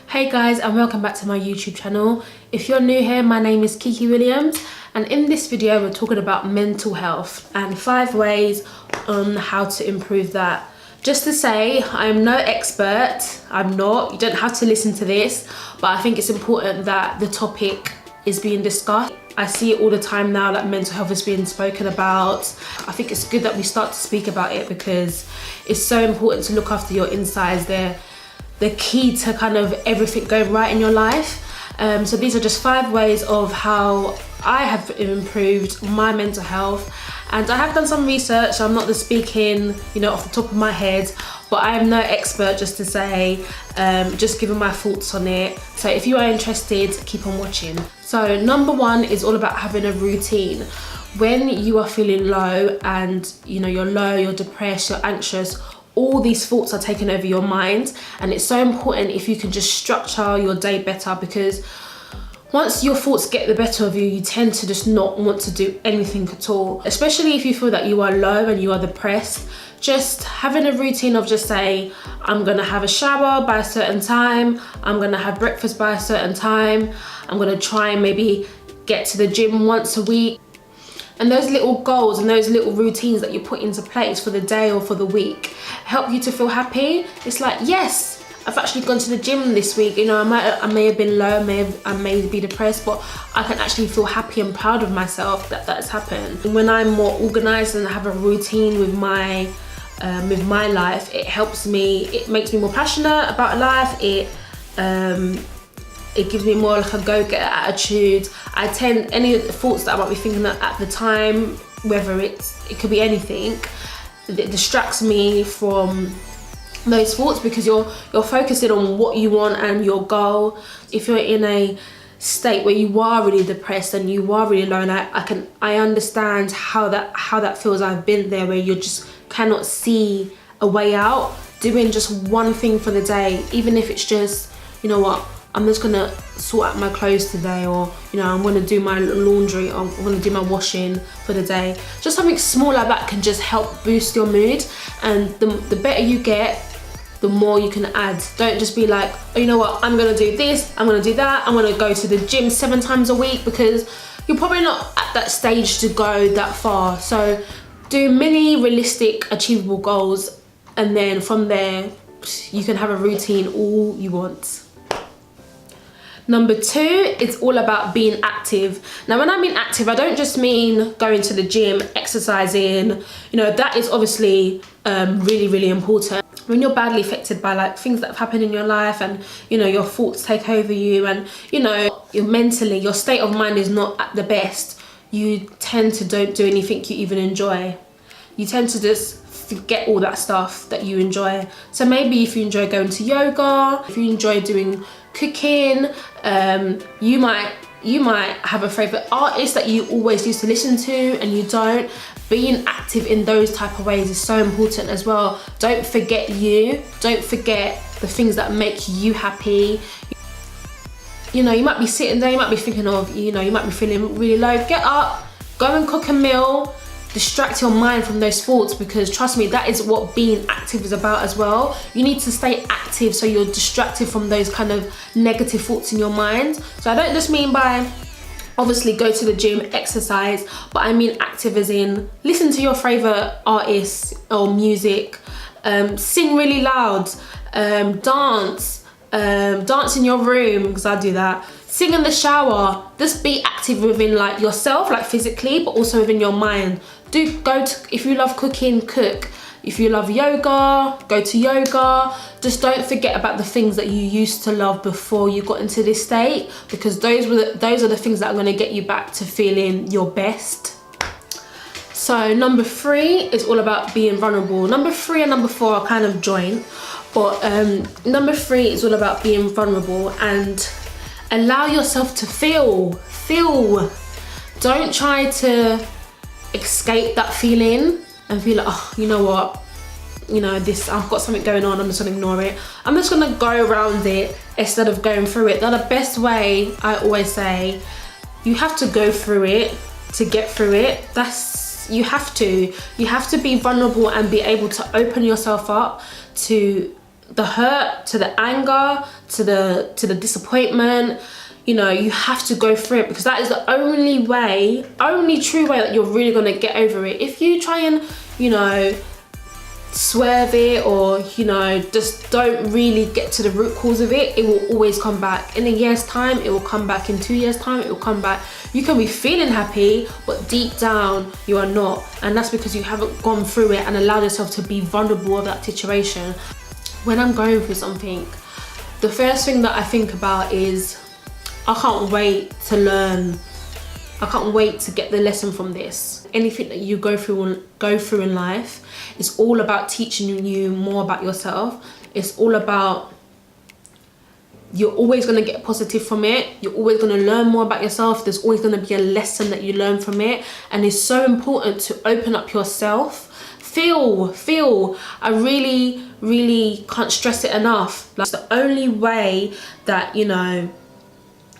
Hey guys, and welcome back to my YouTube channel. If you're new here, my name is Kiki Williams, and in this video we're talking about mental health and 5 ways on how to improve that. Just to say, I'm no expert, I'm not, you don't have to listen to this, but I think it's important that the topic is being discussed. I see it all the time now that mental health is being spoken about. I think it's good that we start to speak about it because it's so important to look after your insides. They're the key to kind of everything going right in your life. So these are just 5 ways of how I have improved my mental health. And I have done some research. I'm not just speaking, off the top of my head, but I am no expert, just to say, just giving my thoughts on it. So if you are interested, keep on watching. So number 1 is all about having a routine. When you are feeling low and you're low, you're depressed, you're anxious, all these thoughts are taking over your mind, and it's so important if you can just structure your day better, because once your thoughts get the better of you, you tend to just not want to do anything at all, especially if you feel that you are low and you are depressed. Just having a routine of just say, I'm gonna have a shower by a certain time, I'm gonna have breakfast by a certain time, I'm gonna try and maybe get to the gym once a week. And those little goals and those little routines that you put into place for the day or for the week help you to feel happy. It's like, yes, I've actually gone to the gym this week. I may have been low, I may be depressed, but I can actually feel happy and proud of myself that that's happened. And when I'm more organized and have a routine with my life, it helps me. It makes me more passionate about life. It gives me more like a go-getter attitude. Any of the thoughts that I might be thinking at the time, whether it could be anything, it distracts me from those thoughts because you're focusing on what you want and your goal. If you're in a state where you are really depressed and you are really low, and I understand how that feels. I've been there, where you just cannot see a way out. Doing just one thing for the day, even if it's just, I'm just gonna sort out my clothes today, or I'm gonna do my laundry, or I'm gonna do my washing for the day. Just something small like that can just help boost your mood, and the better you get, the more you can add. Don't just be like, oh, you know what, I'm gonna do this, I'm gonna do that, I'm gonna go to the gym 7 times a week, because you're probably not at that stage to go that far. So do mini, realistic, achievable goals, and then from there you can have a routine all you want. Number 2, it's all about being active. Now, when I mean active, I don't just mean going to the gym, exercising. That is obviously really, really important. When you're badly affected by like things that have happened in your life, and your thoughts take over you, and you're mentally, your state of mind is not at the best, you tend to don't do anything you even enjoy. You tend to just forget all that stuff that you enjoy. So maybe if you enjoy going to yoga, if you enjoy doing cooking, you might have a favorite artist that you always used to listen to and you don't. Being active in those type of ways is so important as well. Don't forget don't forget the things that make you happy. You might be sitting there, you might be thinking of, you might be feeling really low. Get up, go and cook a meal, distract your mind from those thoughts, because trust me, that is what being active is about as well. You need to stay active so you're distracted from those kind of negative thoughts in your mind. So I don't just mean by obviously go to the gym, exercise, but I mean active as in listen to your favorite artists or music, sing really loud, dance in your room, because I do that. Sing in the shower. Just be active within like yourself, like physically, but also within your mind. If you love cooking, cook. If you love yoga, go to yoga. Just don't forget about the things that you used to love before you got into this state, because those are the things that are going to get you back to feeling your best. So number 3 is all about being vulnerable. Number 3 and number 4 are kind of joint, but number 3 is all about being vulnerable and allow yourself to feel. Don't try to escape that feeling and feel like, oh, you know what, I've got something going on, I'm just gonna ignore it. I'm just gonna go around it instead of going through it. Now, the best way, I always say, you have to go through it to get through it. You have to be vulnerable and be able to open yourself up to the hurt, to the anger, to the disappointment. You know, you have to go through it, because that is the only true way that you're really gonna get over it. If you try and, you know, swerve it, or, you know, just don't really get to the root cause of it, it will always come back. In a year's time, it will come back. In 2 years' time, it will come back. You can be feeling happy, but deep down, you are not. And that's because you haven't gone through it and allowed yourself to be vulnerable of that situation. When I'm going through something, the first thing that I think about is, I can't wait to learn. I can't wait to get the lesson from this. Anything that you go through in life, it's all about teaching you more about yourself. It's all about, you're always going to get positive from it. You're always going to learn more about yourself. There's always going to be a lesson that you learn from it. And it's so important to open up yourself. Feel. I really, really can't stress it enough. That's the only way that, you know,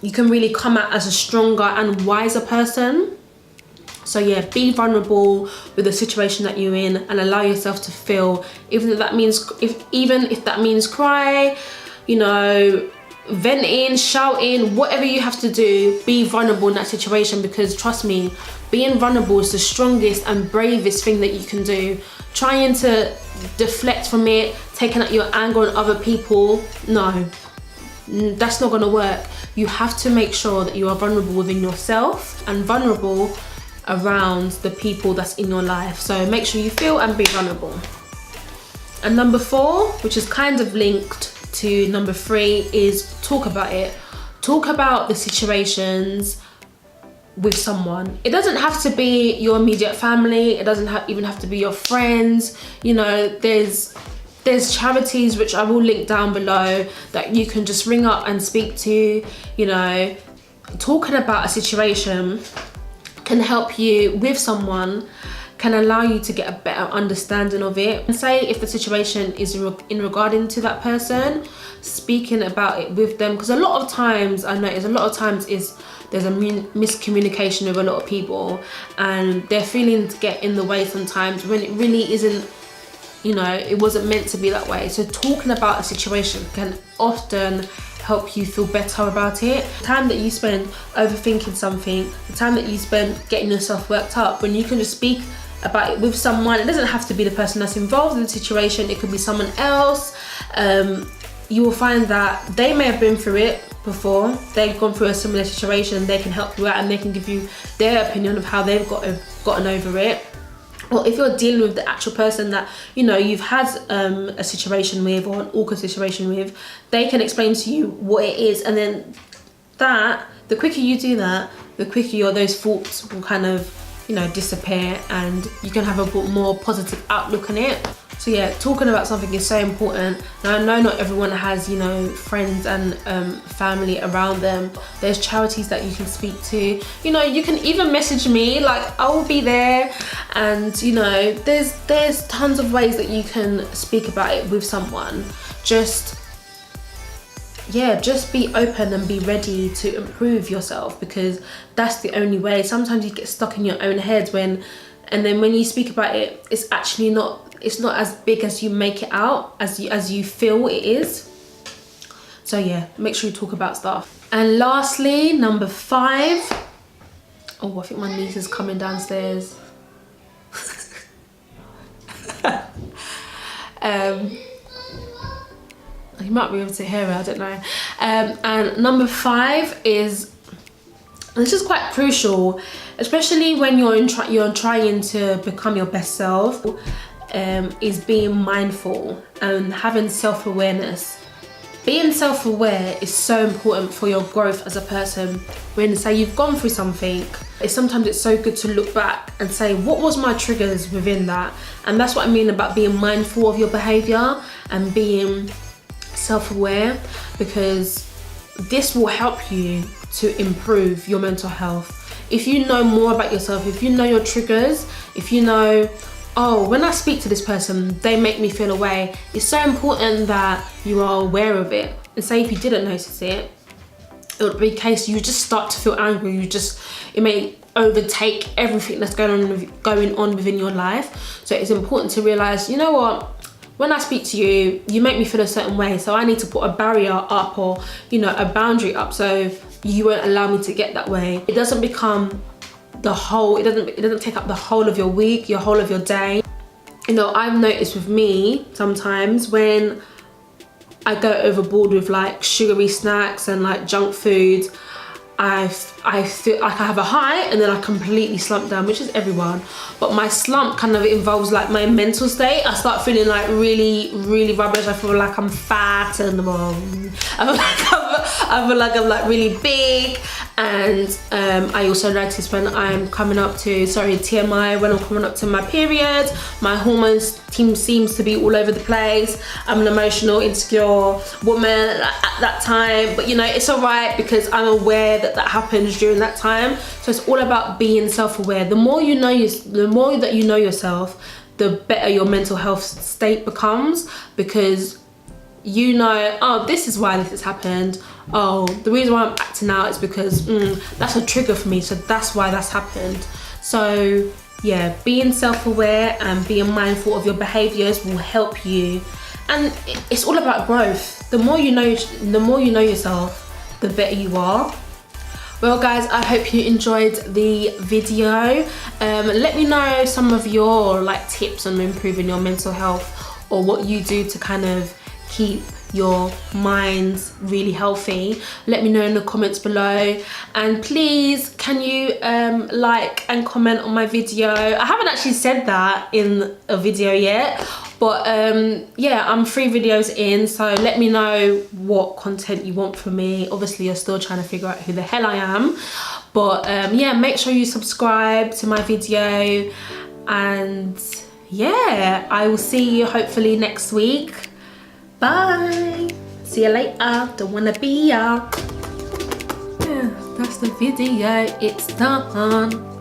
you can really come out as a stronger and wiser person. So yeah, be vulnerable with the situation that you're in and allow yourself to feel. Even if that means cry, you know, venting, shouting, whatever you have to do, be vulnerable in that situation, because trust me, being vulnerable is the strongest and bravest thing that you can do. Trying to deflect from it, taking out your anger on other people, no, that's not gonna work. You have to make sure that you are vulnerable within yourself and vulnerable around the people that's in your life. So make sure you feel and be vulnerable. And number 4, which is kind of linked to number 3, is talk about it. Talk about the situations with someone. It doesn't have to be your immediate family. It doesn't even have to be your friends. You know, there's charities, which I will link down below, that you can just ring up and speak to. You know, talking about a situation can help you with someone, can allow you to get a better understanding of it. And say if the situation is in regarding to that person, speaking about it with them, because a lot of times I notice there's a miscommunication with a lot of people, and their feelings get in the way sometimes when it really isn't. You know, it wasn't meant to be that way. So talking about a situation can often help you feel better about it. The time that you spend overthinking something, the time that you spend getting yourself worked up, when you can just speak about it with someone, it doesn't have to be the person that's involved in the situation, it could be someone else. You will find that they may have been through it before, they've gone through a similar situation, they can help you out and they can give you their opinion of how they've gotten over it. Or if you're dealing with the actual person that, you know, you've had a situation with, or an awkward situation with, they can explain to you what it is. And then the quicker you do that, the quicker those thoughts will kind of, you know, disappear, and you can have a more positive outlook on it. So yeah, talking about something is so important. Now I know not everyone has, you know, friends and family around them. There's charities that you can speak to. You know, you can even message me, like I will be there. And you know, there's tons of ways that you can speak about it with someone. Just be open and be ready to improve yourself, because that's the only way. Sometimes you get stuck in your own head and then when you speak about it, it's not as big as you make it out, as you feel it is. So yeah, make sure you talk about stuff. And lastly, number 5. Oh, I think my niece is coming downstairs. You might be able to hear her, I don't know. And number 5 is, this is quite crucial, especially when you're trying to become your best self, is being mindful and having self-awareness. Being self-aware is so important for your growth as a person. When, say, you've gone through something, sometimes it's so good to look back and say, what was my triggers within that? And that's what I mean about being mindful of your behavior and being self-aware, because this will help you to improve your mental health. If you know more about yourself, if you know your triggers, if you know, oh, when I speak to this person, they make me feel a way, it's so important that you are aware of it. And say if you didn't notice it, it would be a case you just start to feel angry, it may overtake everything that's going on within your life. So it's important to realize, you know what, when I speak to you, you make me feel a certain way, so I need to put a barrier up, or, you know, a boundary up, so you won't allow me to get that way. It doesn't become the whole, it doesn't take up the whole of your week, your whole of your day. You know, I've noticed with me sometimes when I go overboard with like sugary snacks and like junk food, I feel like I have a high and then I completely slump down, which is everyone. But my slump kind of involves like my mental state. I start feeling like really, really rubbish. I feel like I'm fat and I feel like I'm like really big. And I also notice when I'm coming up to, TMI, when I'm coming up to my period, my hormones seems to be all over the place. I'm an emotional, insecure woman at that time, but you know, it's all right because I'm aware that happens during that time. So it's all about being self-aware. The more you know, the more that you know yourself, the better your mental health state becomes, because you know, oh, this is why this has happened. Oh, the reason why I'm acting out is because that's a trigger for me, so that's why that's happened. So yeah, being self-aware and being mindful of your behaviors will help you. And it's all about growth. The more you know yourself, the better you are. Well guys, I hope you enjoyed the video. Let me know some of your like tips on improving your mental health, or what you do to kind of keep your minds really healthy. Let me know in the comments below, and please can you like and comment on my video. I haven't actually said that in a video yet, but yeah, I'm 3 videos in, so let me know what content you want from me. Obviously you're still trying to figure out who the hell I am, but yeah, make sure you subscribe to my video, and yeah, I will see you hopefully next week. Bye. See you later. Don't wanna be ya. Yeah, that's the video. It's done.